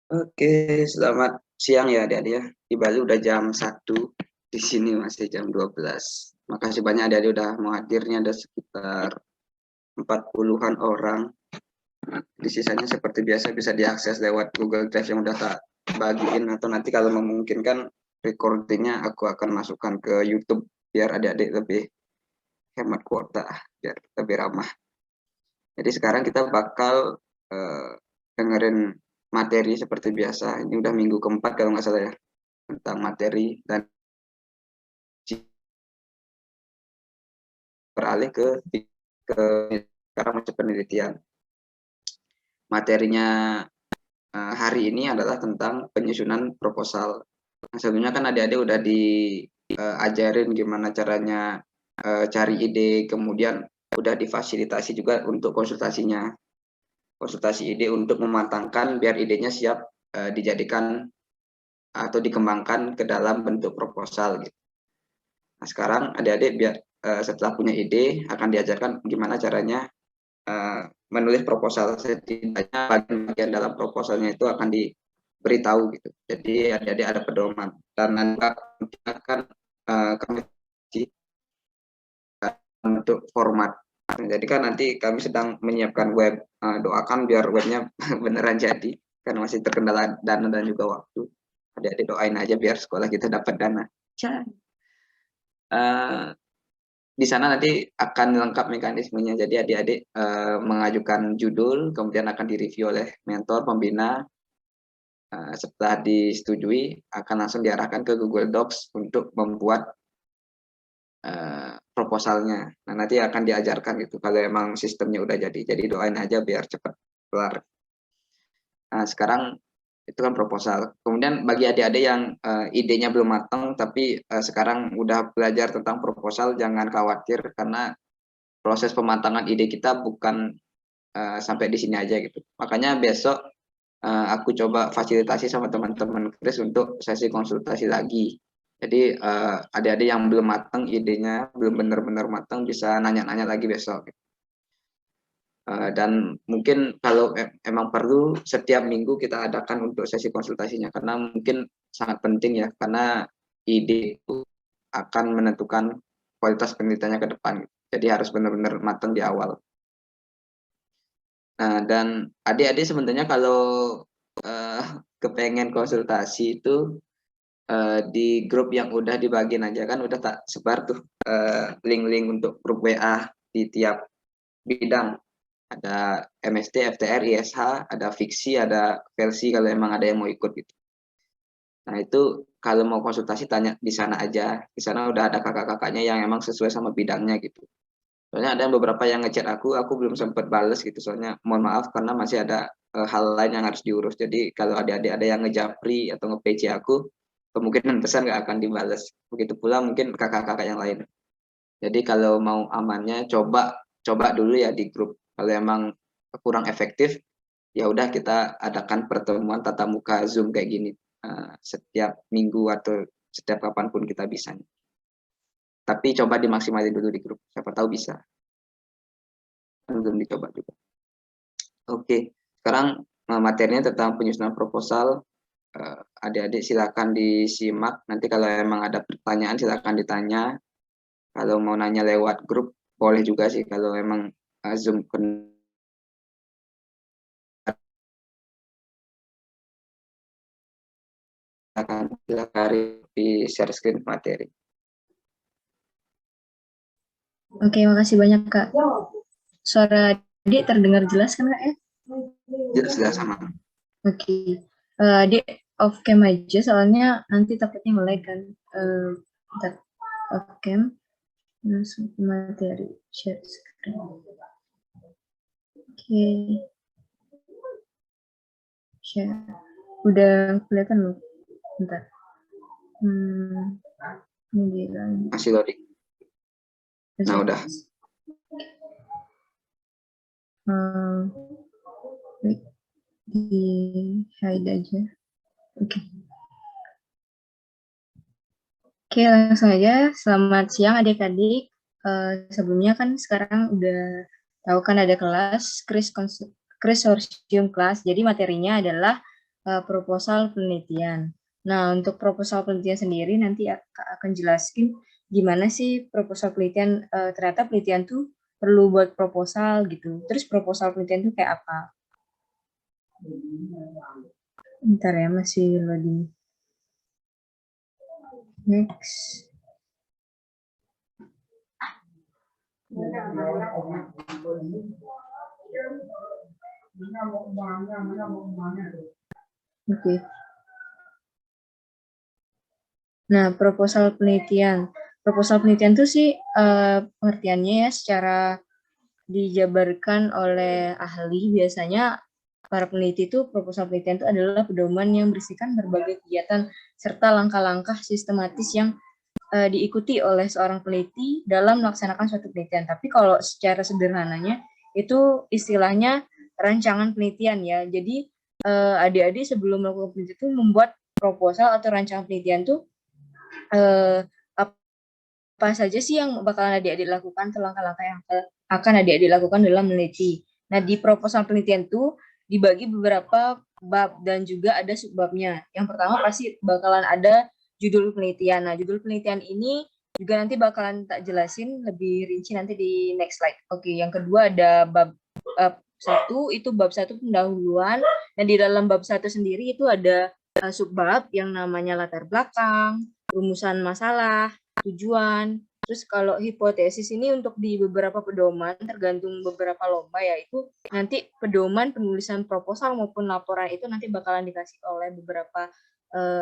Oke, selamat siang ya adik-adik ya. Di Bali udah jam 1, di sini masih jam 12. Makasih banyak adik-adik udah mau hadirnya, ada sekitar 40-an orang. Di sisanya seperti biasa bisa diakses lewat Google Drive yang udah tak bagiin, atau nanti kalau memungkinkan recordingnya aku akan masukkan ke YouTube biar adik-adik lebih hemat kuota, biar lebih ramah. Jadi sekarang kita bakal dengerin materi seperti biasa. Ini udah minggu keempat kalau nggak salah ya, tentang materi, dan beralih ke sekarang masuk penelitian. Materinya hari ini adalah tentang penyusunan proposal. Nah, sebelumnya kan adik-adik udah diajarin gimana caranya cari ide, kemudian udah difasilitasi juga untuk konsultasinya. Konsultasi ide untuk mematangkan biar idenya siap dijadikan atau dikembangkan ke dalam bentuk proposal gitu. Nah, sekarang adik-adik biar setelah punya ide akan diajarkan gimana caranya menulis proposal. Setidaknya bagian-bagian dalam proposalnya itu akan diberitahu gitu. Jadi adik-adik ada pedoman, dan nanti akan kami untuk format. Jadi kan nanti kami sedang menyiapkan web, doakan biar webnya beneran jadi, karena masih terkendala dana dan juga waktu. Adik-adik doain aja biar sekolah kita dapat dana. Di sana nanti akan lengkap mekanismenya. Jadi adik-adik mengajukan judul, kemudian akan direview oleh mentor pembina. Setelah disetujui, akan langsung diarahkan ke Google Docs untuk membuat proposalnya. Nah, nanti akan diajarkan gitu kalau emang sistemnya udah jadi. Jadi doain aja biar cepat kelar. Nah, sekarang itu kan proposal. Kemudian bagi adik-adik yang idenya belum matang tapi sekarang udah belajar tentang proposal, jangan khawatir karena proses pematangan ide kita bukan sampai di sini aja gitu. Makanya besok aku coba fasilitasi sama teman-teman Kris untuk sesi konsultasi lagi. Jadi adik-adik yang belum matang idenya, belum benar-benar matang, bisa nanya-nanya lagi besok. Dan mungkin kalau emang perlu setiap minggu kita adakan untuk sesi konsultasinya, karena mungkin sangat penting ya, karena ide itu akan menentukan kualitas penelitiannya ke depan. Jadi harus benar-benar matang di awal. Nah, dan adik-adik sebenarnya kalau kepengen konsultasi itu di grup yang udah dibagiin aja, kan udah tak sebar tuh link-link untuk grup WA di tiap bidang. Ada MST, FTR, ISH, ada fiksi, ada versi kalau emang ada yang mau ikut gitu. Nah, itu kalau mau konsultasi tanya di sana aja. Di sana udah ada kakak-kakaknya yang emang sesuai sama bidangnya gitu. Soalnya ada beberapa yang ngechat aku belum sempat bales gitu. Soalnya mohon maaf karena masih ada hal lain yang harus diurus. Jadi kalau adik-adik ada yang ngejapri atau nge-PC aku, kemungkinan besar nggak akan dibales. Begitu pula mungkin kakak-kakak yang lain. Jadi kalau mau amannya coba dulu ya di grup. Kalau emang kurang efektif, ya udah kita adakan pertemuan tatap muka Zoom kayak gini setiap minggu atau setiap kapanpun kita bisa. Tapi coba dimaksimalin dulu di grup. Siapa tahu bisa. Belum dicoba juga. Oke, sekarang materinya tentang penyusunan proposal. Adik-adik silakan disimak. Nanti kalau emang ada pertanyaan silakan ditanya. Kalau mau nanya lewat grup boleh juga sih kalau emang Zoom silakan di share screen materi. Oke, makasih banyak Kak. Suara Adik terdengar jelas kan Kak ya? Jelas sama. Oke, Adik off cam aja soalnya nanti takutnya nge-lag kan. Off cam, langsung materi share screen. Oke, share. Udah kelihatan loh. Bentar. Ini bilang. Masih loading. Nah, udah. Di hide aja. Oke. Oke, langsung aja. Selamat siang adik-adik. Sebelumnya kan sekarang udah tahu kan ada kelas Kris Konsorsium Kelas. Jadi materinya adalah proposal penelitian. Nah, untuk proposal penelitian sendiri nanti akan jelaskan gimana sih proposal penelitian, ternyata penelitian tuh perlu buat proposal gitu. Terus proposal penelitian tuh kayak apa? Bentar ya, masih loading. Next. Oke. Nah, proposal penelitian. Proposal penelitian itu sih pengertiannya ya secara dijabarkan oleh ahli. Biasanya para peneliti itu proposal penelitian itu adalah pedoman yang berisikan berbagai kegiatan serta langkah-langkah sistematis yang diikuti oleh seorang peneliti dalam melaksanakan suatu penelitian. Tapi kalau secara sederhananya itu istilahnya rancangan penelitian ya. Jadi adik-adik sebelum melakukan penelitian itu membuat proposal atau rancangan penelitian itu apa saja sih yang bakalan adik-adik lakukan atau langkah-langkah yang akan adik-adik lakukan dalam meneliti. Nah, di proposal penelitian itu dibagi beberapa bab dan juga ada subbabnya. Yang pertama pasti bakalan ada judul penelitian. Nah, judul penelitian ini juga nanti bakalan tak jelasin lebih rinci nanti di next slide. Oke, yang kedua ada bab 1, itu bab 1 pendahuluan. Dan di dalam bab 1 sendiri itu ada subbab yang namanya latar belakang, rumusan masalah, tujuan. Terus kalau hipotesis ini untuk di beberapa pedoman tergantung beberapa lomba ya, itu nanti pedoman penulisan proposal maupun laporan itu nanti bakalan dikasih oleh beberapa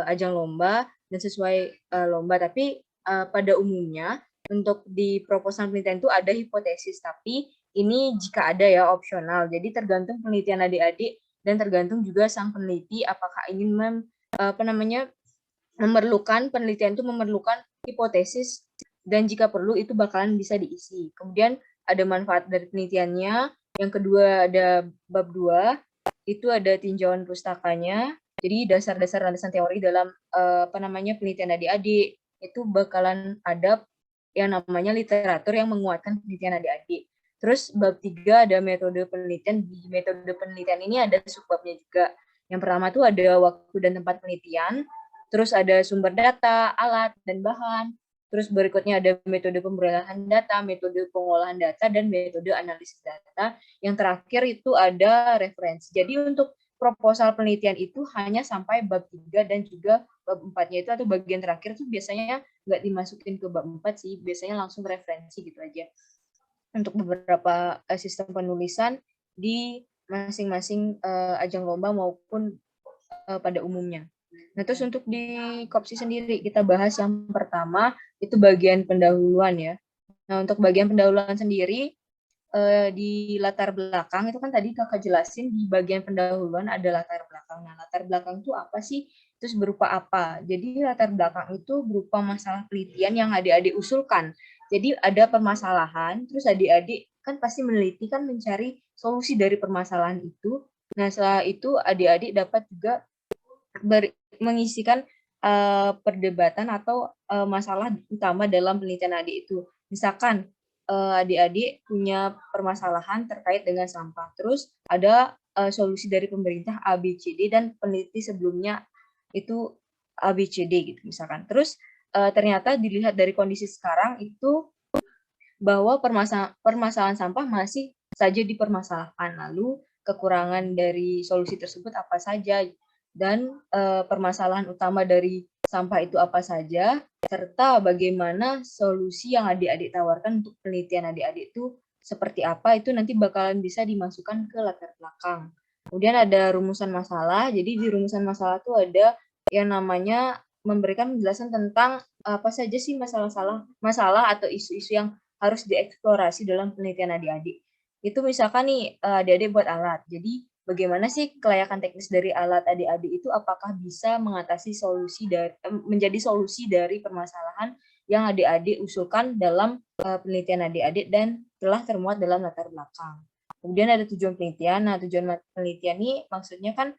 ajang lomba dan sesuai lomba. Tapi pada umumnya untuk di proposal penelitian itu ada hipotesis, tapi ini jika ada ya opsional. Jadi tergantung penelitian adik-adik dan tergantung juga sang peneliti apakah ingin memerlukan penelitian itu memerlukan hipotesis dan jika perlu itu bakalan bisa diisi. Kemudian ada manfaat dari penelitiannya. Yang kedua ada bab 2, itu ada tinjauan pustakanya. Jadi dasar-dasar landasan teori dalam penelitian adik-adik itu bakalan ada yang namanya literatur yang menguatkan penelitian adik-adik. Terus bab 3 ada metode penelitian. Di metode penelitian ini ada subbabnya juga. Yang pertama tuh ada waktu dan tempat penelitian. Terus ada sumber data, alat, dan bahan. Terus berikutnya ada metode pemerolehan data, metode pengolahan data, dan metode analisis data. Yang terakhir itu ada referensi. Jadi untuk proposal penelitian itu hanya sampai bab 3 dan juga bab 4-nya itu atau bagian terakhir itu biasanya nggak dimasukin ke bab 4 sih, biasanya langsung referensi gitu aja. Untuk beberapa sistem penulisan di masing-masing ajang lomba maupun pada umumnya. Nah, terus untuk di KOPSI sendiri, kita bahas yang pertama, itu bagian pendahuluan ya. Nah, untuk bagian pendahuluan sendiri, di latar belakang, itu kan tadi kakak jelasin, di bagian pendahuluan ada latar belakang. Nah, latar belakang itu apa sih? Terus berupa apa? Jadi, latar belakang itu berupa masalah penelitian yang adik-adik usulkan. Jadi, ada permasalahan, terus adik-adik kan pasti meneliti, kan mencari solusi dari permasalahan itu. Nah, setelah itu adik-adik dapat juga mengisikan perdebatan atau masalah utama dalam penelitian adik itu. Misalkan adik-adik punya permasalahan terkait dengan sampah, terus ada solusi dari pemerintah ABCD dan peneliti sebelumnya itu ABCD gitu misalkan. Terus ternyata dilihat dari kondisi sekarang itu bahwa permasalahan sampah masih saja dipermasalahkan. Lalu kekurangan dari solusi tersebut apa saja? Dan permasalahan utama dari sampah itu apa saja, serta bagaimana solusi yang adik-adik tawarkan untuk penelitian adik-adik itu seperti apa, itu nanti bakalan bisa dimasukkan ke latar belakang. Kemudian ada rumusan masalah, jadi di rumusan masalah itu ada yang namanya memberikan penjelasan tentang apa saja sih masalah atau isu-isu yang harus dieksplorasi dalam penelitian adik-adik. Itu misalkan nih adik-adik buat alat, jadi bagaimana sih kelayakan teknis dari alat adik-adik itu, apakah bisa mengatasi menjadi solusi dari permasalahan yang adik-adik usulkan dalam penelitian adik-adik dan telah termuat dalam latar belakang. Kemudian ada tujuan penelitian. Nah, tujuan penelitian ini maksudnya kan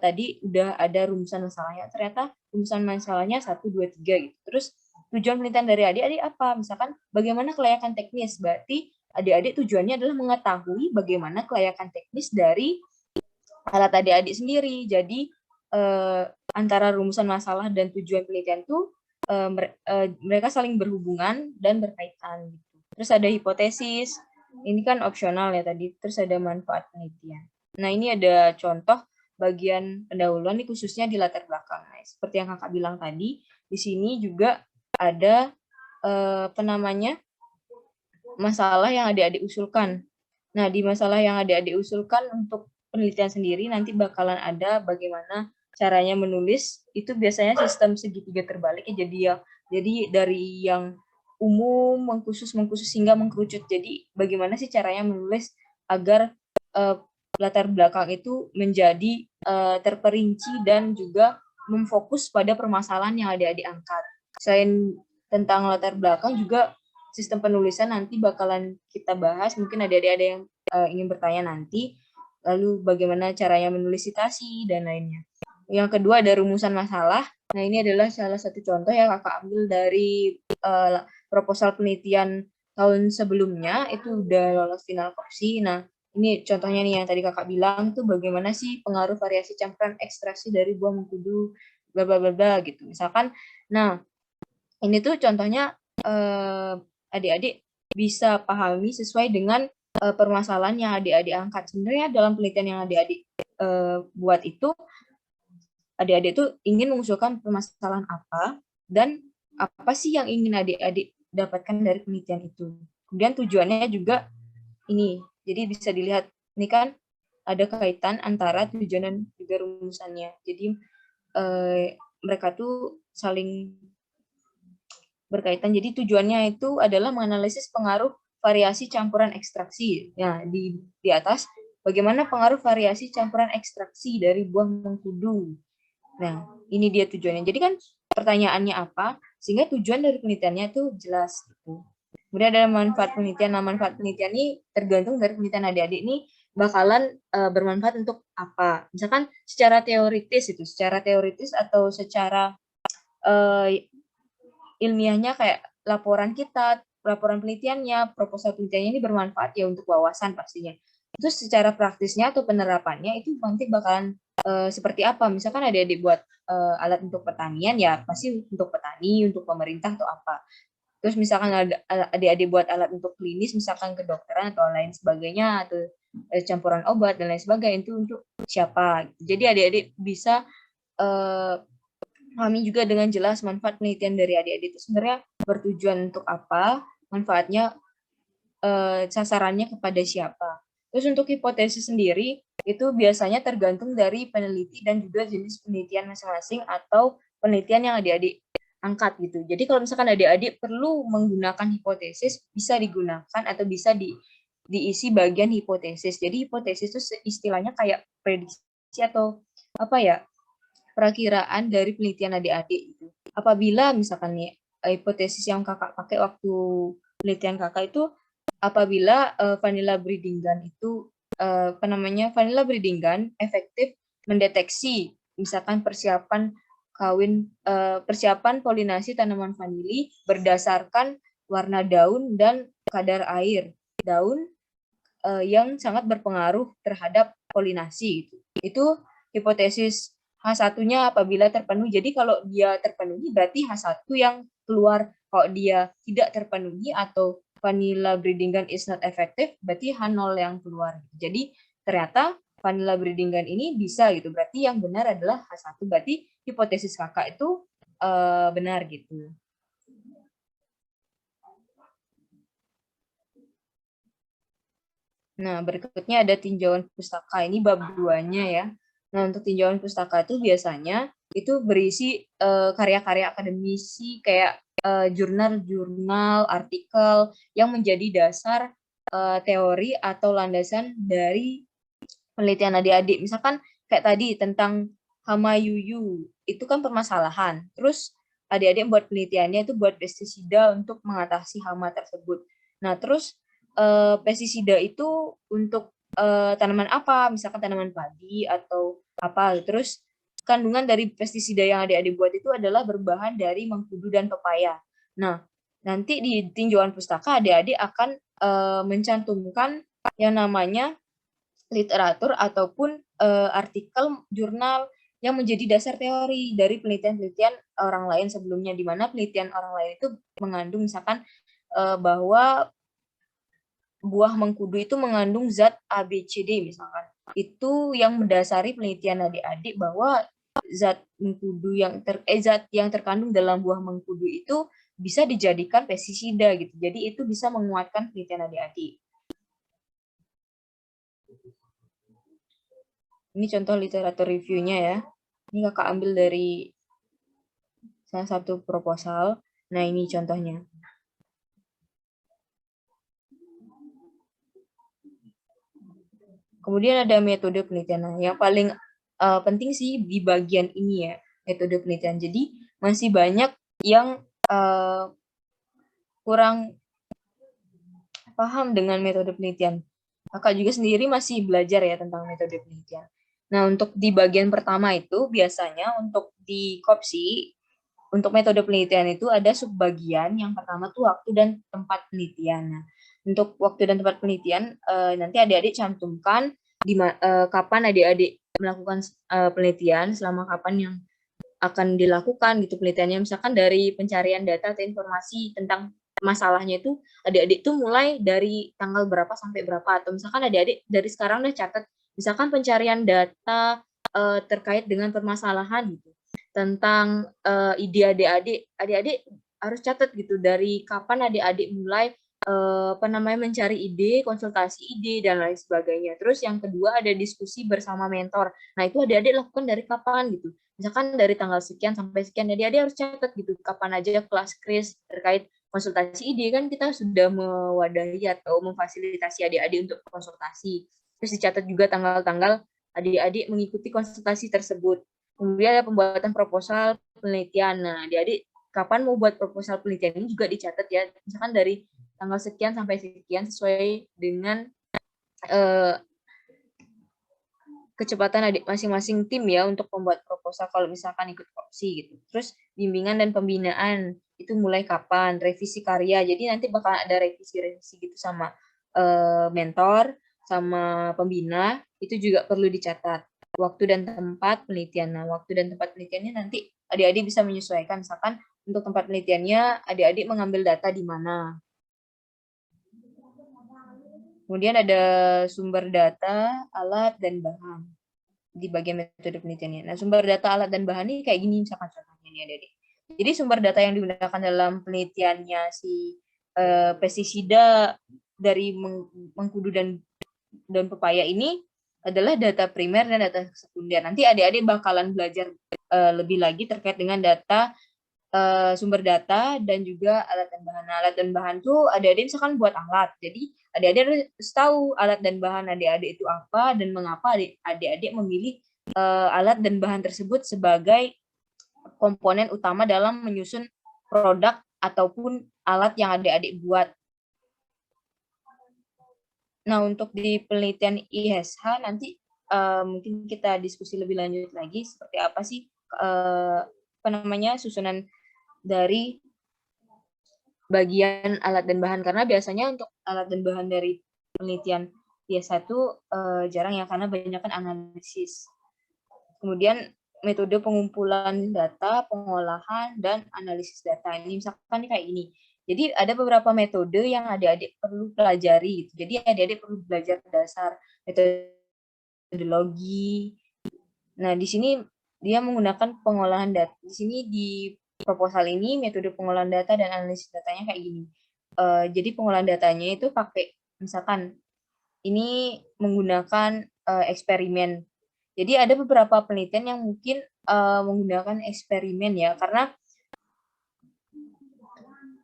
tadi udah ada rumusan masalahnya. Ternyata rumusan masalahnya 1, 2, 3 gitu. Terus tujuan penelitian dari adik-adik apa? Misalkan bagaimana kelayakan teknis, berarti adik-adik tujuannya adalah mengetahui bagaimana kelayakan teknis dari alat adik-adik sendiri. Jadi antara rumusan masalah dan tujuan penelitian itu mereka saling berhubungan dan berkaitan gitu. Terus ada hipotesis, ini kan opsional ya tadi. Terus ada manfaat penelitian. Nah, ini ada contoh bagian pendahuluan, ini khususnya di latar belakang. Nah, seperti yang kakak bilang tadi, di sini juga ada masalah yang adik-adik usulkan. Nah, di masalah yang adik-adik usulkan untuk penelitian sendiri nanti bakalan ada bagaimana caranya menulis. Itu biasanya sistem segitiga terbalik ya, jadi dari yang umum mengkhusus hingga mengkerucut. Jadi bagaimana sih caranya menulis agar latar belakang itu menjadi terperinci dan juga memfokus pada permasalahan yang adik-adik angkat. Selain tentang latar belakang juga sistem penulisan nanti bakalan kita bahas. Mungkin adik-adik ada yang ingin bertanya nanti. Lalu bagaimana caranya menulis citasi dan lainnya. Yang kedua ada rumusan masalah. Nah, ini adalah salah satu contoh yang kakak ambil dari proposal penelitian tahun sebelumnya, itu udah lolos final kopsi. Nah, ini contohnya nih yang tadi kakak bilang tuh bagaimana sih pengaruh variasi campuran ekstraksi dari buah mengkudu bla bla bla bla gitu. Misalkan, nah ini tuh contohnya adik-adik bisa pahami sesuai dengan permasalahan yang adik-adik angkat. Sebenarnya dalam penelitian yang adik-adik buat itu, adik-adik tuh ingin mengusulkan permasalahan apa dan apa sih yang ingin adik-adik dapatkan dari penelitian itu. Kemudian tujuannya juga ini, jadi bisa dilihat ini kan ada kaitan antara tujuan dan juga rumusannya. Jadi mereka tuh saling berkaitan. Jadi tujuannya itu adalah menganalisis pengaruh variasi campuran ekstraksi. Nah, di atas bagaimana pengaruh variasi campuran ekstraksi dari buah mengkudu. Nah, ini dia tujuannya. Jadi kan pertanyaannya apa, sehingga tujuan dari penelitiannya itu jelas gitu. Kemudian ada manfaat penelitian. Nah, manfaat penelitian ini tergantung dari penelitian adik-adik ini bakalan bermanfaat untuk apa. Misalkan secara teoritis atau secara ilmiahnya kayak laporan penelitiannya, proposal penelitiannya ini bermanfaat ya untuk wawasan pastinya. Itu secara praktisnya atau penerapannya itu nanti bakalan seperti apa. Misalkan adik-adik buat alat untuk pertanian, ya pasti untuk petani, untuk pemerintah atau apa. Terus misalkan adik-adik buat alat untuk klinis, misalkan kedokteran atau lain sebagainya, atau campuran obat dan lain sebagainya, itu untuk siapa. Jadi adik-adik bisa pahami juga dengan jelas manfaat penelitian dari adik-adik itu sebenarnya bertujuan untuk apa, manfaatnya, sasarannya kepada siapa. Terus untuk hipotesis sendiri, itu biasanya tergantung dari peneliti dan juga jenis penelitian masing-masing atau penelitian yang adik-adik angkat gitu. Jadi kalau misalkan adik-adik perlu menggunakan hipotesis, bisa digunakan atau bisa diisi bagian hipotesis. Jadi hipotesis itu istilahnya kayak prediksi atau apa ya, perakiraan dari penelitian adik-adik itu. Apabila misalkan nih hipotesis yang kakak pakai waktu penelitian kakak itu, apabila vanilla breeding gun itu vanilla breeding gun efektif mendeteksi misalkan persiapan polinasi tanaman vanili berdasarkan warna daun dan kadar air daun yang sangat berpengaruh terhadap polinasi gitu. Itu hipotesis H1-nya apabila terpenuhi. Jadi kalau dia terpenuhi berarti H1 yang keluar. Kalau dia tidak terpenuhi atau vanilla breeding gun is not effective, berarti H0 yang keluar. Jadi ternyata vanilla breeding gun ini bisa gitu. Berarti yang benar adalah H1. Berarti hipotesis kakak itu benar gitu. Nah, berikutnya ada tinjauan pustaka. Ini bab 2-nya ya. Nah, untuk tinjauan pustaka itu biasanya itu berisi karya-karya akademisi kayak jurnal-jurnal, artikel yang menjadi dasar teori atau landasan dari penelitian adik-adik. Misalkan kayak tadi tentang hama yuyu, itu kan permasalahan. Terus adik-adik buat penelitiannya itu buat pestisida untuk mengatasi hama tersebut. Nah, terus pestisida itu untuk tanaman apa? Misalkan tanaman padi atau apa. Terus kandungan dari pestisida yang adik-adik buat itu adalah berbahan dari mengkudu dan pepaya. Nah, nanti di tinjauan pustaka adik-adik akan mencantumkan yang namanya literatur ataupun artikel jurnal yang menjadi dasar teori dari penelitian-penelitian orang lain sebelumnya, di mana penelitian orang lain itu mengandung misalkan bahwa buah mengkudu itu mengandung zat ABCD misalkan. Itu yang mendasari penelitian adik-adik bahwa zat mengkudu zat yang terkandung dalam buah mengkudu itu bisa dijadikan pestisida gitu. Jadi itu bisa menguatkan penelitian adik-adik. Ini contoh literatur reviewnya ya. Ini kakak ambil dari salah satu proposal. Nah ini contohnya. Kemudian ada metode penelitian. Nah, yang paling penting sih di bagian ini ya, metode penelitian. Jadi masih banyak yang kurang paham dengan metode penelitian. Kakak juga sendiri masih belajar ya tentang metode penelitian. Nah, untuk di bagian pertama itu biasanya untuk di KOPSI, untuk metode penelitian itu ada subbagian. Yang pertama tuh waktu dan tempat penelitian. Nah, untuk waktu dan tempat penelitian nanti adik-adik cantumkan kapan adik-adik melakukan penelitian, selama kapan yang akan dilakukan gitu penelitiannya. Misalkan dari pencarian data atau informasi tentang masalahnya itu adik-adik tuh mulai dari tanggal berapa sampai berapa, atau misalkan adik-adik dari sekarang udah catat misalkan pencarian data terkait dengan permasalahan gitu tentang ide adik-adik harus catat gitu dari kapan adik-adik mulai mencari ide, konsultasi ide dan lain sebagainya. Terus yang kedua ada diskusi bersama mentor. Nah, itu adik-adik lakukan dari kapan gitu. Misalkan dari tanggal sekian sampai sekian, adik-adik harus catat gitu kapan aja kelas kris terkait konsultasi ide, kan kita sudah mewadahi atau memfasilitasi adik-adik untuk konsultasi. Terus dicatat juga tanggal-tanggal adik-adik mengikuti konsultasi tersebut. Kemudian ada pembuatan proposal penelitian. Nah, adik-adik kapan mau buat proposal penelitian ini juga dicatat ya. Misalkan dari tanggal sekian sampai sekian sesuai dengan kecepatan adik masing-masing tim ya untuk membuat proposal kalau misalkan ikut KOPSI gitu. Terus bimbingan dan pembinaan itu mulai kapan, revisi karya. Jadi nanti bakal ada revisi-revisi gitu sama mentor, sama pembina, itu juga perlu dicatat. Waktu dan tempat penelitian. Nah, waktu dan tempat penelitiannya nanti adik-adik bisa menyesuaikan. Misalkan untuk tempat penelitiannya adik-adik mengambil data di mana. Kemudian ada sumber data, alat, dan bahan di bagian metode penelitiannya. Nah, sumber data, alat, dan bahan ini kayak gini misalkan contohnya nih adik-adik. Jadi sumber data yang digunakan dalam penelitiannya si pestisida dari mengkudu dan pepaya ini adalah data primer dan data sekunder. Nanti adik-adik bakalan belajar lebih lagi terkait dengan data sumber data dan juga alat dan bahan. Nah, alat dan bahan tuh adik-adik misalkan buat alat. Jadi adik-adik harus tahu alat dan bahan adik-adik itu apa dan mengapa adik-adik memilih alat dan bahan tersebut sebagai komponen utama dalam menyusun produk ataupun alat yang adik-adik buat. Nah, untuk di penelitian IHSH nanti mungkin kita diskusi lebih lanjut lagi seperti apa sih susunan dari bagian alat dan bahan, karena biasanya untuk alat dan bahan dari penelitian IHSH itu jarang ya karena banyak kan analisis. Kemudian metode pengumpulan data, pengolahan, dan analisis data. Ini misalkan kayak gini. Jadi ada beberapa metode yang adik-adik perlu pelajari. Gitu. Jadi adik-adik perlu belajar dasar metodologi. Nah, di sini dia menggunakan pengolahan data. Di sini di proposal ini metode pengolahan data dan analisis datanya kayak gini. Jadi pengolahan datanya itu pakai misalkan ini menggunakan eksperimen. Jadi ada beberapa penelitian yang mungkin menggunakan eksperimen ya, karena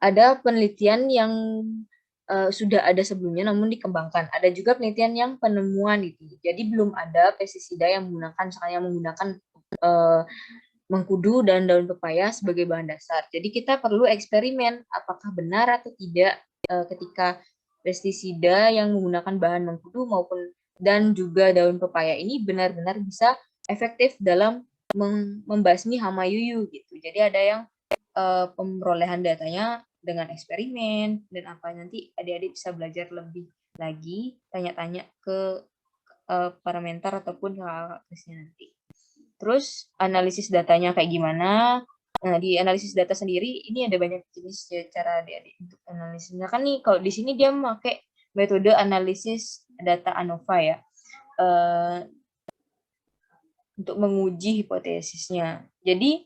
ada penelitian yang sudah ada sebelumnya namun dikembangkan. Ada juga penelitian yang penemuan itu. Jadi belum ada pestisida yang menggunakan mengkudu dan daun pepaya sebagai bahan dasar. Jadi kita perlu eksperimen apakah benar atau tidak ketika pestisida yang menggunakan bahan mengkudu maupun dan juga daun pepaya ini benar-benar bisa efektif dalam membasmi hama yuyu gitu. Jadi ada yang pemerolehan datanya dengan eksperimen dan apa, nanti adik-adik bisa belajar lebih lagi, tanya-tanya ke para mentor ataupun ke kakak kelasnya nanti. Terus analisis datanya kayak gimana? Nah, di analisis data sendiri ini ada banyak jenis ya cara adik-adik untuk analisis. Misalkan nih kalau di sini dia memakai metode analisis data ANOVA ya. Untuk menguji hipotesisnya. Jadi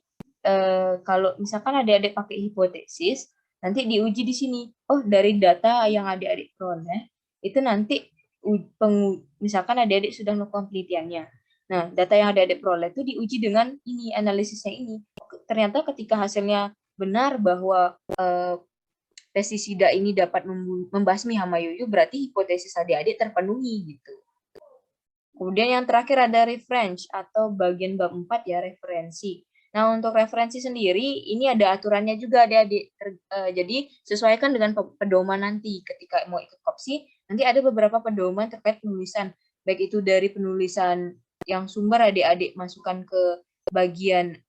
kalau misalkan adik-adik pakai hipotesis, nanti diuji di sini. Oh, dari data yang adik-adik peroleh, itu nanti misalkan adik-adik sudah melakukan penelitiannya. Nah, data yang adik-adik peroleh itu diuji dengan ini, analisisnya ini. Ternyata ketika hasilnya benar bahwa pestisida ini dapat membasmi hama yuyu, berarti hipotesis adik-adik terpenuhi gitu. Kemudian yang terakhir ada reference atau bagian bab 4 ya, referensi. Nah, untuk referensi sendiri ini ada aturannya juga adik-adik. Jadi sesuaikan dengan pedoman nanti ketika mau ikut kopsi, nanti ada beberapa pedoman terkait penulisan. Baik itu dari penulisan yang sumber adik-adik masukkan ke bagian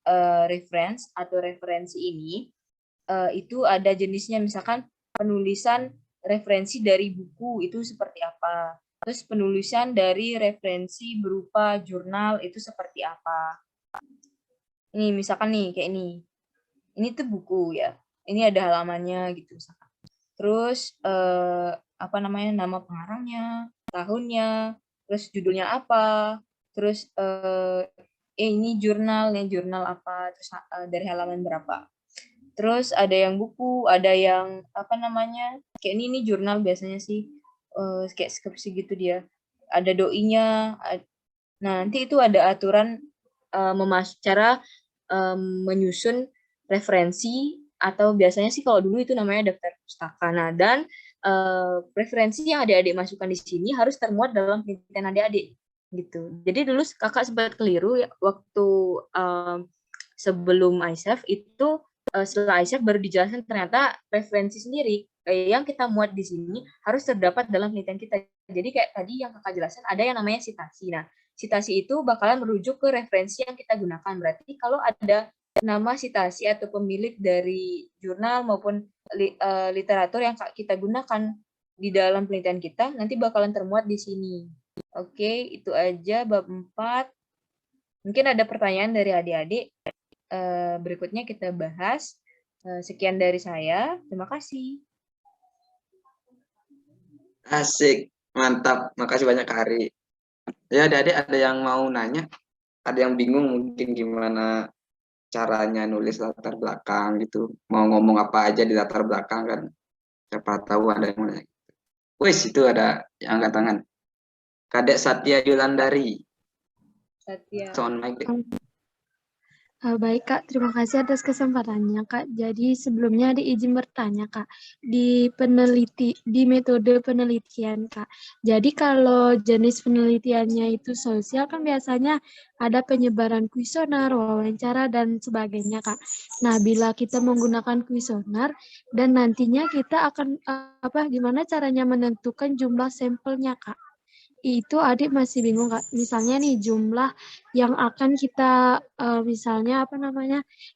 reference atau referensi ini, itu ada jenisnya, misalkan penulisan referensi dari buku itu seperti apa. Terus penulisan dari referensi berupa jurnal itu seperti apa. Ini misalkan nih kayak ini. Ini tuh buku ya. Ini ada halamannya gitu misalkan. Terus apa namanya, nama pengarangnya, tahunnya, terus judulnya apa, terus ini jurnalnya, jurnal apa, terus dari halaman berapa. Terus ada yang buku, ada yang apa namanya, kayak ini jurnal biasanya sih, kayak skripsi gitu dia. Ada doinya. Nah, nanti itu ada aturan cara menyusun referensi, atau biasanya sih kalau dulu itu namanya daftar pustaka. Nah, dan referensi yang adik-adik masukkan di sini harus termuat dalam penelitian adik-adik gitu. Jadi dulu kakak sempat keliru ya, waktu sebelum ISEF itu, setelah ISEF baru dijelaskan ternyata referensi sendiri yang kita muat di sini harus terdapat dalam penelitian kita. Jadi kayak tadi yang kakak jelaskan ada yang namanya sitasi. Nah, sitasi itu bakalan merujuk ke referensi yang kita gunakan. Berarti kalau ada nama sitasi atau pemilik dari jurnal maupun literatur yang kita gunakan di dalam penelitian kita, nanti bakalan termuat di sini. Oke, itu aja bab 4. Mungkin ada pertanyaan dari adik-adik. Berikutnya kita bahas. Sekian dari saya. Terima kasih. Asik, mantap. Makasih banyak Kak Ari. Ya, adik-adik ada yang mau nanya? Ada yang bingung mungkin gimana caranya nulis latar belakang gitu. Mau ngomong apa aja di latar belakang kan. Siapa tahu ada yang mau nanya. Wis, itu ada yang angkat tangan. Kadek Satya Yulandari. Satya. Sound mic. Baik Kak, terima kasih atas kesempatannya Kak. Jadi sebelumnya ada izin bertanya Kak, di metode penelitian Kak. Jadi kalau jenis penelitiannya itu sosial kan biasanya ada penyebaran kuesioner, wawancara dan sebagainya Kak. Nah, bila kita menggunakan kuesioner dan nantinya kita akan gimana caranya menentukan jumlah sampelnya Kak? Itu adik masih bingung Kak. Misalnya nih jumlah yang akan kita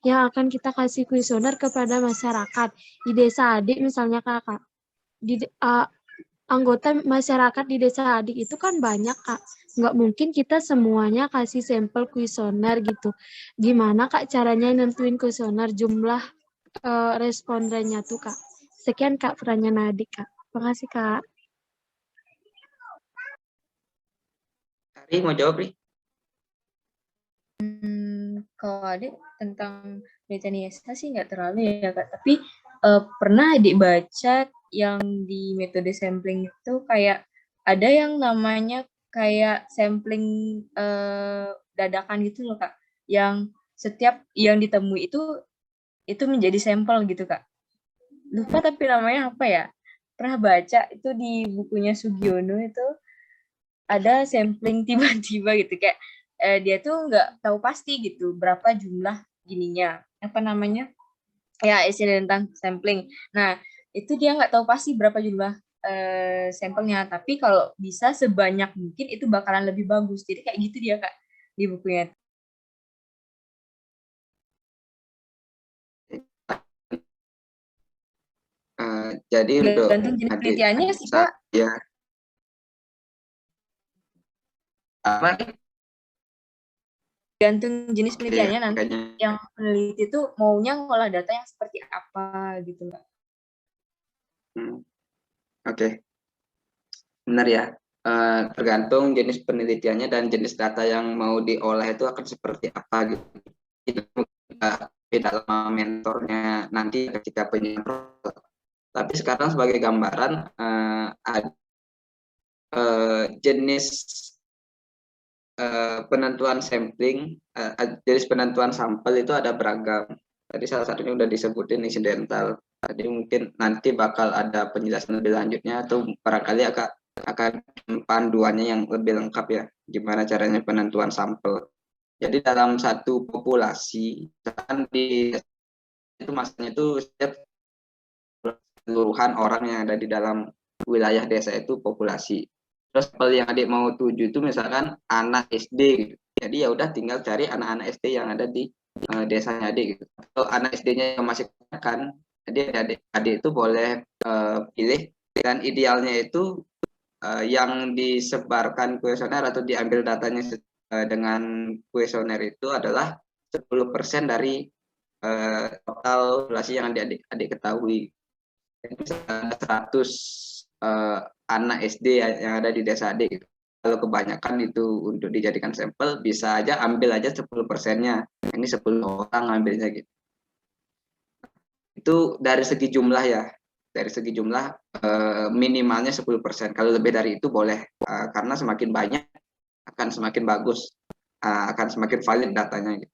yang akan kita kasih kuesioner kepada masyarakat di desa adik misalnya Kak. Anggota masyarakat di desa adik itu kan banyak Kak. Nggak mungkin kita semuanya kasih sampel kuesioner gitu. Gimana Kak caranya nentuin kuesioner jumlah respondennya tuh Kak? Sekian Kak pertanyaan adik Kak. Terima kasih Kak. Ari mau jawab nih? Kalau adik tentang penelitian ISH sih nggak terlalu ya Kak. Tapi pernah adik baca yang di metode sampling itu kayak ada yang namanya kayak sampling dadakan gitu loh Kak. Yang setiap yang ditemui itu menjadi sampel gitu Kak. Lupa tapi namanya apa ya? Pernah baca itu di bukunya Sugiono itu ada sampling tiba-tiba gitu kayak dia tuh nggak tahu pasti gitu berapa jumlah gininya, apa namanya ya, istilah tentang sampling. Nah itu dia nggak tahu pasti berapa jumlah sampelnya, tapi kalau bisa sebanyak mungkin itu bakalan lebih bagus. Jadi kayak gitu dia Kak di bukunya. Jadi untuk Gantung jenis penelitiannya sih Kak. ya apa Gantung jenis penelitiannya nanti makanya yang peneliti itu maunya ngolah data yang seperti apa gitu Mbak. Oke, benar ya. Tergantung jenis penelitiannya dan jenis data yang mau diolah itu akan seperti apa gitu. Itu beda sama mentornya nanti ketika penyelenggaraan. Tapi sekarang sebagai gambaran ada jenis penentuan sampling, jenis penentuan sampel itu ada beragam. Tadi salah satunya udah disebutin insidental. Tadi mungkin nanti bakal ada penjelasan lebih lanjutnya atau barangkali akan panduannya yang lebih lengkap ya, gimana caranya penentuan sampel. Jadi dalam satu populasi, kan di itu masanya itu setiap keseluruhan orang yang ada di dalam wilayah desa itu populasi. Terus sampel yang adik mau tuju itu misalkan anak SD gitu. Jadi ya udah tinggal cari anak-anak SD yang ada di desanya adik gitu. Kalau anak SD-nya yang masih kan, jadi adik itu boleh pilih dan idealnya itu yang disebarkan kuesioner atau diambil datanya dengan kuesioner itu adalah 10% dari total populasi yang adik ketahui. Jadi 100 anak SD yang ada di desa adik gitu. Kalau kebanyakan itu untuk dijadikan sampel, bisa aja ambil aja 10%-nya. Ini 10 orang ambilnya gitu. Itu dari segi jumlah ya. Dari segi jumlah minimalnya 10%. Kalau lebih dari itu boleh. Karena semakin banyak akan semakin bagus. Akan semakin valid datanya gitu.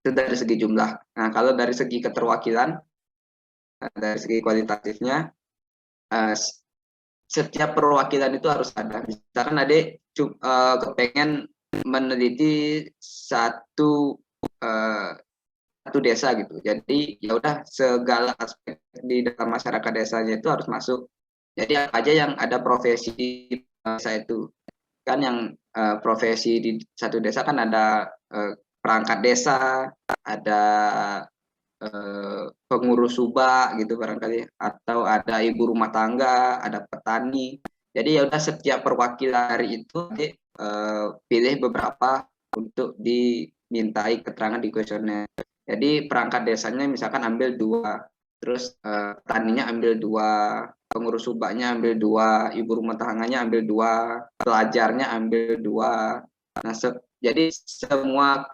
Itu dari segi jumlah. Nah, kalau dari segi keterwakilan, dari segi kualitatifnya, setiap perwakilan itu harus ada. Misalkan adik kepengen meneliti satu desa gitu. Jadi ya udah segala aspek di dalam masyarakat desanya itu harus masuk. Jadi apa aja yang ada profesi di desa itu. Kan yang profesi di satu desa kan ada perangkat desa, ada pengurus subak gitu barangkali, atau ada ibu rumah tangga, ada petani. Jadi ya udah setiap perwakilan dari itu pilih beberapa untuk dimintai keterangan di kuesioner. Jadi perangkat desanya misalkan ambil 2, terus petaninya ambil 2, pengurus subaknya ambil 2, ibu rumah tangganya ambil 2, pelajarnya ambil 2. Nah, jadi semua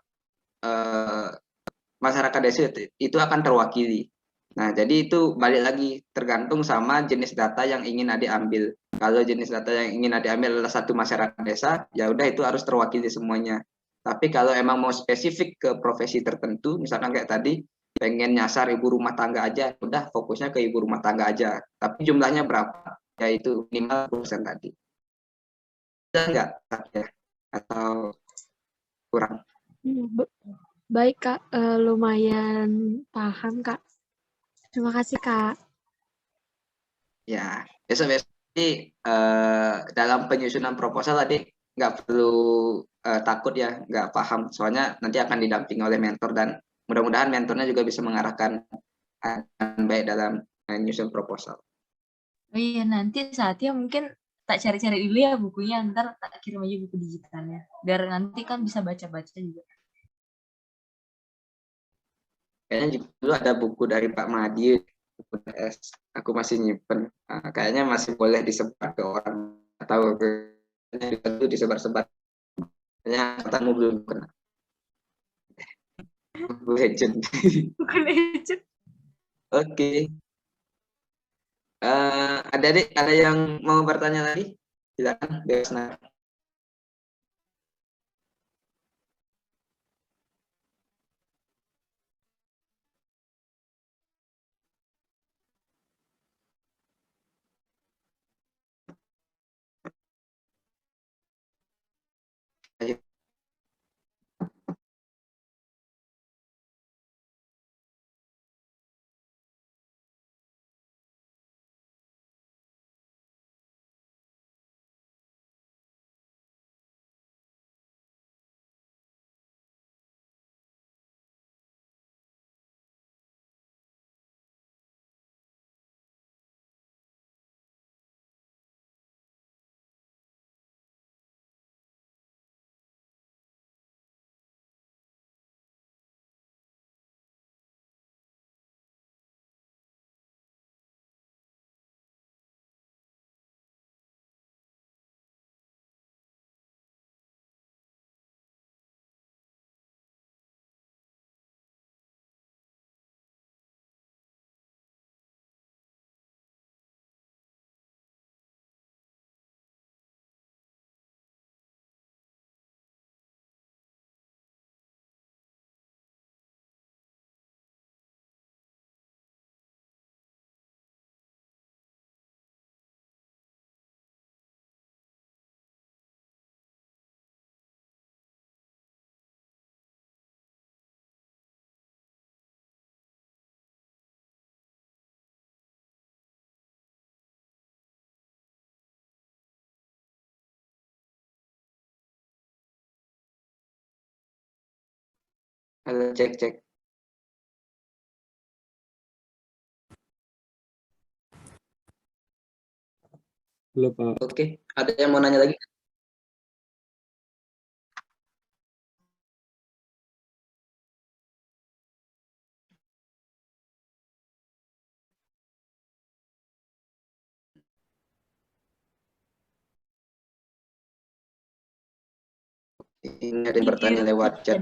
masyarakat desa itu akan terwakili. Nah, jadi itu balik lagi tergantung sama jenis data yang ingin adik ambil. Kalau jenis data yang ingin adik ambil adalah satu masyarakat desa, ya udah itu harus terwakili semuanya. Tapi kalau emang mau spesifik ke profesi tertentu, misalkan kayak tadi, pengen nyasar ibu rumah tangga aja, udah fokusnya ke ibu rumah tangga aja. Tapi jumlahnya berapa? Yaitu minimal persen tadi. Bisa nggak? Atau kurang? Baik Kak, lumayan paham Kak. Terima kasih Kak. Ya, besok dalam penyusunan proposal tadi nggak perlu takut ya, nggak paham. Soalnya nanti akan didampingi oleh mentor dan mudah-mudahan mentornya juga bisa mengarahkan dengan baik dalam menyusun proposal. Oh iya, nanti saatnya mungkin tak cari-cari dulu ya bukunya, ntar tak kirim aja buku digitalnya. Biar nanti kan bisa baca-baca juga. Kayaknya juga dulu ada buku dari Pak Madi, buku DS. Aku masih nyimpen. Kayaknya masih boleh disebar ke orang atau itu disebar-sebar. Kayaknya katamu belum kena. Buku legend. Buku legend. Oke. Ada yang mau bertanya lagi? Silakan, Desna. Halo, cek cek. Halo Pak. Oke, ada yang mau nanya lagi? Ini ada yang bertanya lewat chat.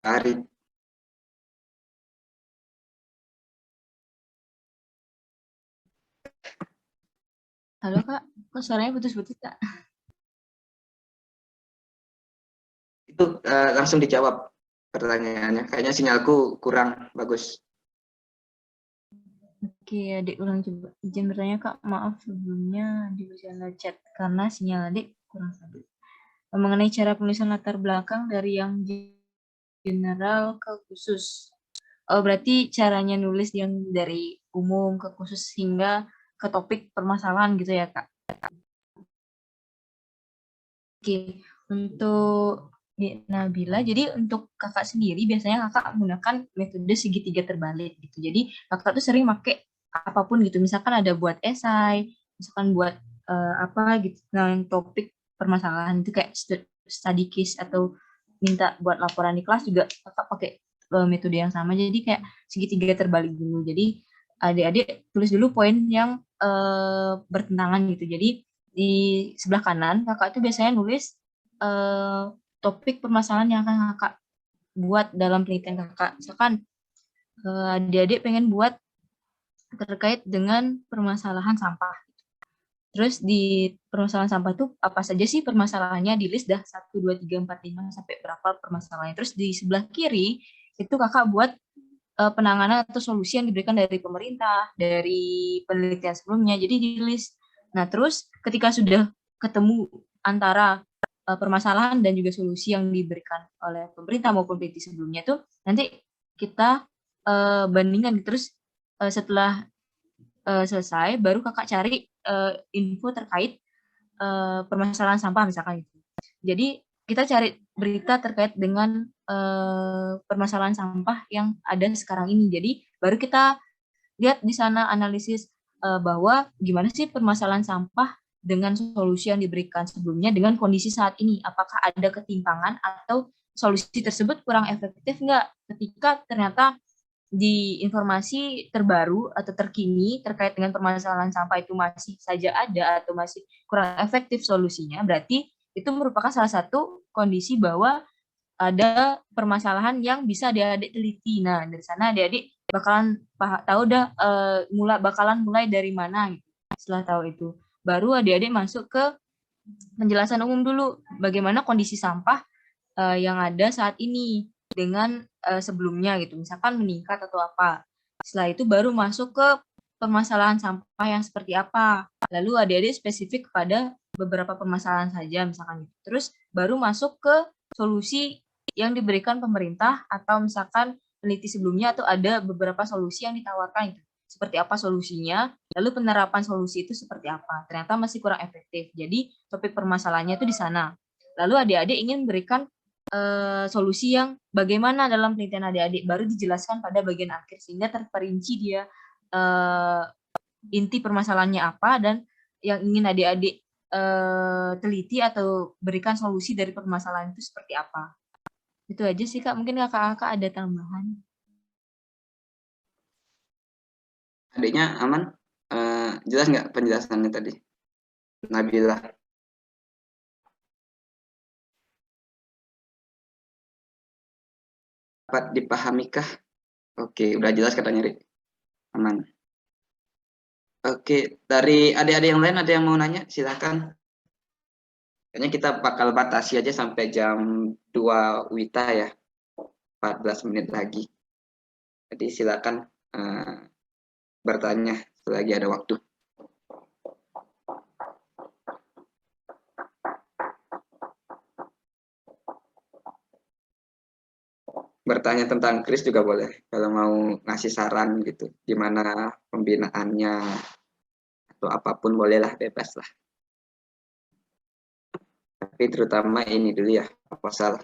Hari. Halo Kak, kok suaranya putus-putus Kak? Itu langsung dijawab pertanyaannya. Kayaknya sinyalku kurang bagus. Oke, adik ulang coba. Izin bertanya Kak, maaf sebelumnya di channel chat karena sinyal adik kurang stabil. Mengenai cara penulisan latar belakang dari yang general ke khusus. Oh, berarti caranya nulis yang dari umum ke khusus hingga ke topik permasalahan gitu ya Kak? Oke, untuk Nabila, jadi untuk kakak sendiri biasanya kakak menggunakan metode segitiga terbalik gitu. Jadi kakak tuh sering pakai apapun gitu. Misalkan ada buat esai, misalkan buat apa gitu, yang topik permasalahan itu kayak study case atau minta buat laporan di kelas juga kakak pakai metode yang sama. Jadi kayak segitiga terbalik dulu. Jadi adik-adik tulis dulu poin yang bertentangan gitu. Jadi di sebelah kanan kakak itu biasanya nulis topik permasalahan yang akan kakak buat dalam penelitian kakak. Misalkan adik-adik pengen buat terkait dengan permasalahan sampah. Terus di permasalahan sampah itu apa saja sih permasalahannya, di list dah 1, 2, 3, 4, 5 sampai berapa permasalahannya. Terus di sebelah kiri itu kakak buat penanganan atau solusi yang diberikan dari pemerintah, dari penelitian sebelumnya. Jadi di list. Nah, terus ketika sudah ketemu antara permasalahan dan juga solusi yang diberikan oleh pemerintah maupun peneliti sebelumnya itu nanti kita bandingkan. Terus setelah selesai baru kakak cari info terkait permasalahan sampah misalkan gitu. Jadi kita cari berita terkait dengan permasalahan sampah yang ada sekarang ini. Jadi baru kita lihat di sana analisis bahwa gimana sih permasalahan sampah dengan solusi yang diberikan sebelumnya dengan kondisi saat ini. Apakah ada ketimpangan atau solusi tersebut kurang efektif nggak ketika ternyata di informasi terbaru atau terkini terkait dengan permasalahan sampah itu masih saja ada atau masih kurang efektif solusinya, berarti itu merupakan salah satu kondisi bahwa ada permasalahan yang bisa adik-adik teliti. Nah, dari sana adik-adik bakalan tahu dah bakalan mulai dari mana gitu. Setelah tahu itu, baru adik-adik masuk ke penjelasan umum dulu bagaimana kondisi sampah yang ada saat ini dengan sebelumnya gitu, misalkan meningkat atau apa. Setelah itu baru masuk ke permasalahan sampah yang seperti apa. Lalu adik-adik spesifik kepada beberapa permasalahan saja misalkan gitu. Terus baru masuk ke solusi yang diberikan pemerintah atau misalkan peneliti sebelumnya atau ada beberapa solusi yang ditawarkan gitu. Seperti apa solusinya, lalu penerapan solusi itu seperti apa. Ternyata masih kurang efektif. Jadi topik permasalahannya itu di sana. Lalu adik-adik ingin memberikan solusi yang bagaimana dalam penelitian adik-adik baru dijelaskan pada bagian akhir sehingga terperinci dia inti permasalahannya apa dan yang ingin adik-adik teliti atau berikan solusi dari permasalahan itu seperti apa. Itu aja sih Kak, mungkin kakak-kakak ada tambahan. Adiknya aman? Jelas nggak penjelasannya tadi? Nabila. Dapat dipahamikah? Oke, udah jelas katanya, Rik. Aman. Oke, dari adik-adik yang lain ada yang mau nanya? Silakan. Kayaknya kita bakal batasi aja sampai jam 2 WITA ya, 14 menit lagi. Jadi silakan bertanya selagi ada waktu. Bertanya tentang Kris juga boleh, kalau mau ngasih saran gitu, gimana pembinaannya, atau apapun bolehlah, bebas lah. Tapi terutama ini dulu ya, proposal.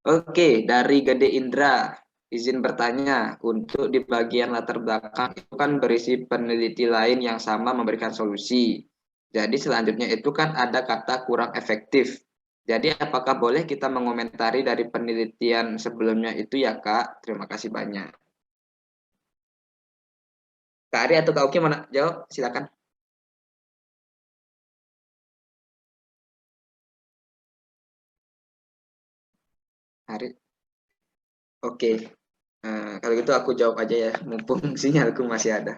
Oke, dari Gede Indra, izin bertanya, untuk di bagian latar belakang itu kan berisi peneliti lain yang sama memberikan solusi. Jadi selanjutnya itu kan ada kata kurang efektif. Jadi apakah boleh kita mengomentari dari penelitian sebelumnya itu ya Kak? Terima kasih banyak. Kak Ari atau Kak Oki mana jawab? Silakan. Ari. Oke. Kalau gitu aku jawab aja ya, mumpung sinyalku masih ada.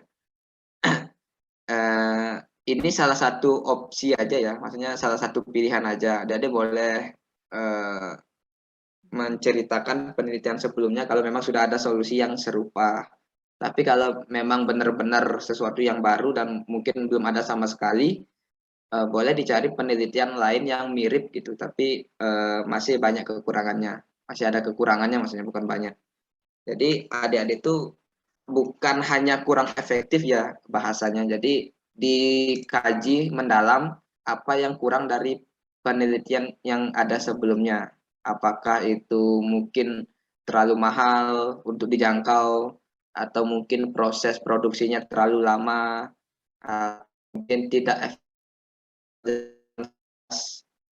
eh, ini salah satu opsi aja ya, maksudnya salah satu pilihan aja. Jadi boleh eh, menceritakan penelitian sebelumnya kalau memang sudah ada solusi yang serupa. Tapi kalau memang benar-benar sesuatu yang baru dan mungkin belum ada sama sekali, boleh dicari penelitian lain yang mirip gitu, tapi masih banyak kekurangannya. Masih ada kekurangannya, maksudnya bukan banyak. Jadi adik-adik itu bukan hanya kurang efektif ya bahasanya. Jadi dikaji mendalam apa yang kurang dari penelitian yang ada sebelumnya. Apakah itu mungkin terlalu mahal untuk dijangkau, atau mungkin proses produksinya terlalu lama, mungkin tidak efektif,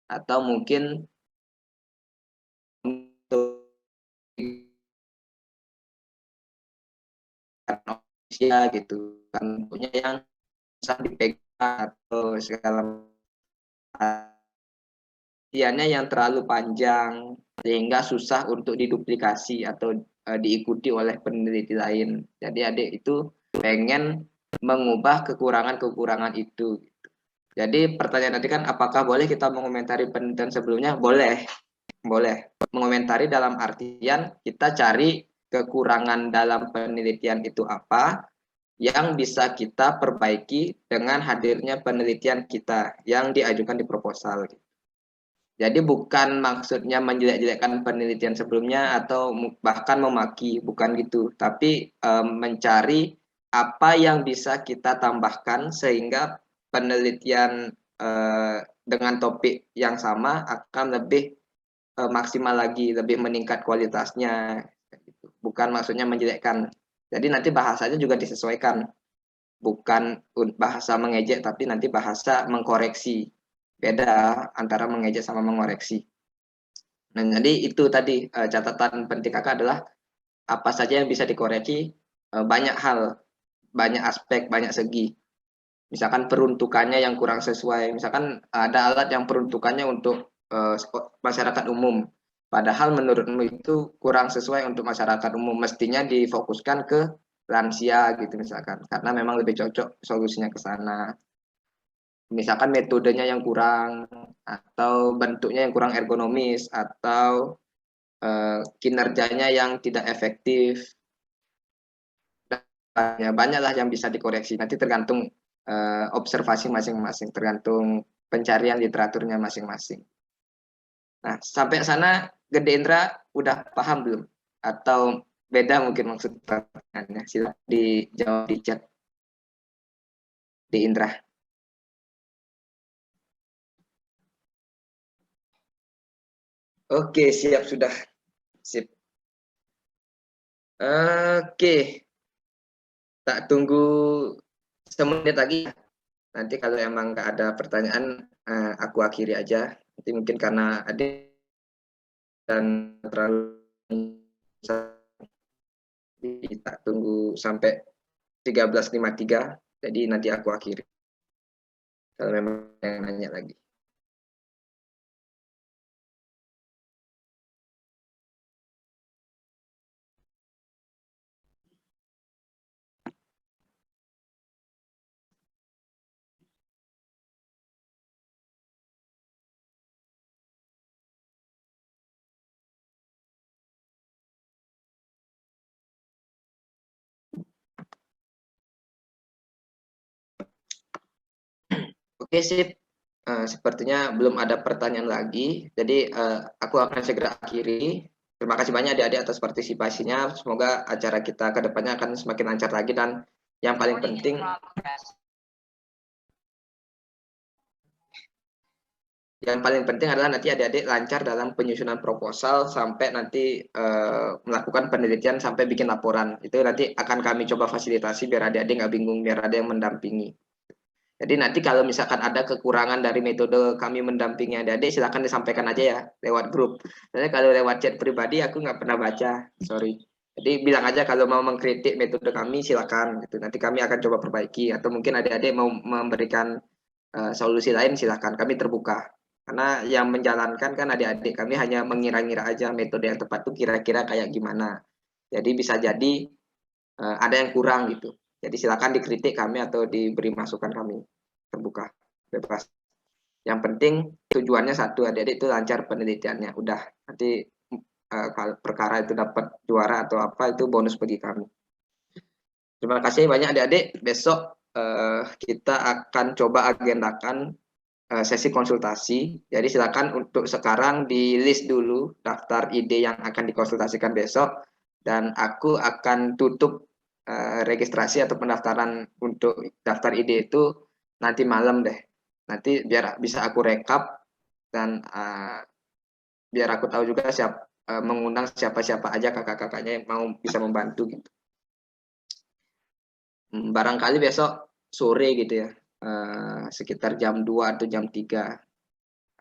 atau mungkin untuk manusia gitu kan, punya yang susah dipegang atau segala macamnya yang terlalu panjang sehingga susah untuk diduplikasi atau diikuti oleh peneliti lain. Jadi adik itu pengen mengubah kekurangan-kekurangan itu. Jadi pertanyaan tadi kan apakah boleh kita mengomentari penelitian sebelumnya? Boleh, boleh. Mengomentari dalam artian kita cari kekurangan dalam penelitian itu apa, yang bisa kita perbaiki dengan hadirnya penelitian kita yang diajukan di proposal. Jadi bukan maksudnya menjelek-jelekkan penelitian sebelumnya atau bahkan memaki, bukan gitu. Tapi mencari apa yang bisa kita tambahkan sehingga penelitian dengan topik yang sama akan lebih maksimal lagi, lebih meningkat kualitasnya. Bukan maksudnya menjelekkan. Jadi nanti bahasanya juga disesuaikan, bukan bahasa mengejek tapi nanti bahasa mengkoreksi. Beda antara mengejek sama mengoreksi. Nah, jadi itu tadi catatan penting kakak adalah apa saja yang bisa dikoreksi, banyak hal, banyak aspek, banyak segi. Misalkan peruntukannya yang kurang sesuai, misalkan ada alat yang peruntukannya untuk masyarakat umum, padahal menurutmu itu kurang sesuai untuk masyarakat umum, mestinya difokuskan ke lansia gitu misalkan, karena memang lebih cocok solusinya ke sana. Misalkan metodenya yang kurang, atau bentuknya yang kurang ergonomis, atau kinerjanya yang tidak efektif. Ya, banyaklah yang bisa dikoreksi. Nanti tergantung observasi masing-masing, tergantung pencarian literaturnya masing-masing. Nah, sampai sana Gede Indra udah paham belum? Atau beda mungkin maksud pertanyaannya? Silahkan dijawab di chat di Indra. Oke, siap sudah. Sip. Oke, tak tunggu semenit lagi. Nanti kalau emang nggak ada pertanyaan, aku akhiri aja. Nanti mungkin karena adik dan terlalu tak tunggu sampai 13.53. Jadi nanti aku akhiri. Kalau memang yang nanya lagi. Oke, sip. Sepertinya belum ada pertanyaan lagi. Jadi aku akan segera akhiri. Terima kasih banyak adik-adik atas partisipasinya. Semoga acara kita ke depannya akan semakin lancar lagi, dan yang paling penting adalah nanti adik-adik lancar dalam penyusunan proposal sampai nanti melakukan penelitian sampai bikin laporan. Itu nanti akan kami coba fasilitasi biar adik-adik nggak bingung, biar ada yang mendampingi. Jadi nanti kalau misalkan ada kekurangan dari metode kami mendampingi adik-adik, silakan disampaikan aja ya lewat grup. Soalnya kalau lewat chat pribadi aku nggak pernah baca, sorry. Jadi bilang aja kalau mau mengkritik metode kami silakan gitu. Nanti kami akan coba perbaiki, atau mungkin adik-adik mau memberikan solusi lain silakan, kami terbuka. Karena yang menjalankan kan adik-adik, kami hanya mengira-ngira aja metode yang tepat itu kira-kira kayak gimana. Jadi bisa jadi ada yang kurang gitu. Jadi silakan dikritik kami atau diberi masukan, kami terbuka, bebas. Yang penting tujuannya satu, adik-adik itu lancar penelitiannya. Udah, nanti kalau perkara itu dapat juara atau apa itu bonus bagi kami. Terima kasih banyak adik-adik. Besok kita akan coba agendakan sesi konsultasi. Jadi silakan untuk sekarang di list dulu daftar ide yang akan dikonsultasikan besok, dan aku akan tutup registrasi atau pendaftaran untuk daftar ide itu nanti malam deh. Nanti biar bisa aku rekap, dan biar aku tahu juga mengundang siapa-siapa aja kakak-kakaknya yang mau bisa membantu gitu. Barangkali besok sore gitu ya, sekitar jam 2 atau jam 3.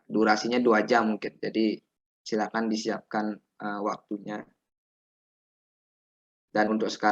Durasinya 2 jam mungkin. Jadi silakan disiapkan waktunya. Dan untuk sekarang